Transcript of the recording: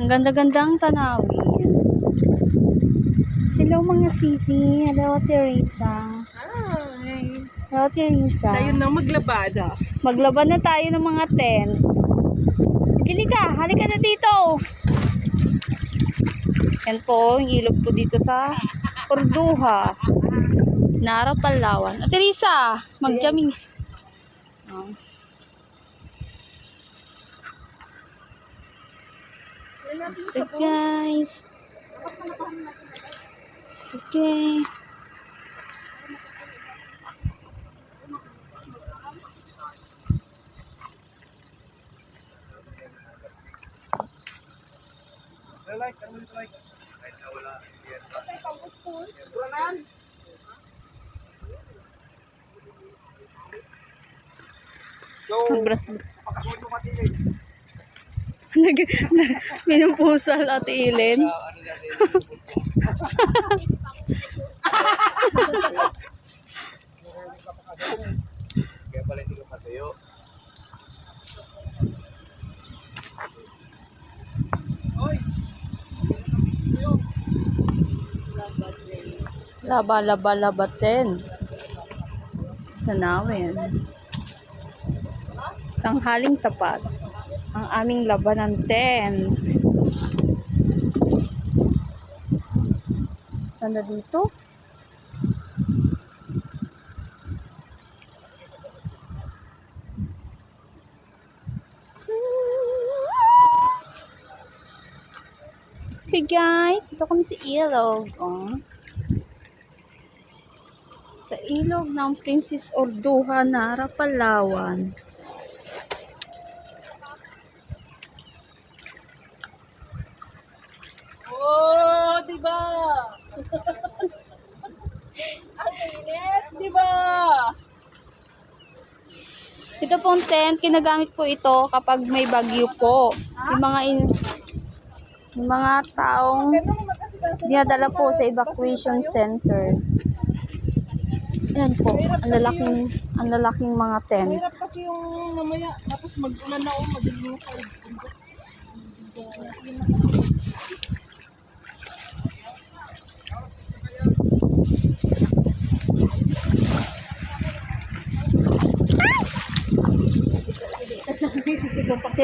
Ang ganda-gandang tanawin. Hello mga sisi. Hello Teresa. Hi. Hello Teresa. Tayo na maglabada. Maglaban na tayo ng mga tent. Halika na dito. Yan po, yung ilog po dito sa Orduha. Nara, Palawan. Teresa, mag-jamming. Oh. So guys. Okay. Magbras mo. Minumpusal at ilin. Kaya pala hindi ka matayo. Laba-laba-labatin. Tanawin. Tanghaling tapat. Ang aming labanan tent. Ganda dito. Okay guys, ito kami sa ilog. Oh. Sa ilog ng Princess Orduha, Nara, Palawan. Oh, diba? Ang init, diba? Ito pong tent, kinagamit po ito kapag may bagyo po. Yung mga taong dinadala po sa evacuation center. Ayan po, ang lalaking mga tent. Mahirap kasi yung mamaya, tapos mag-ulan na o madilim ka.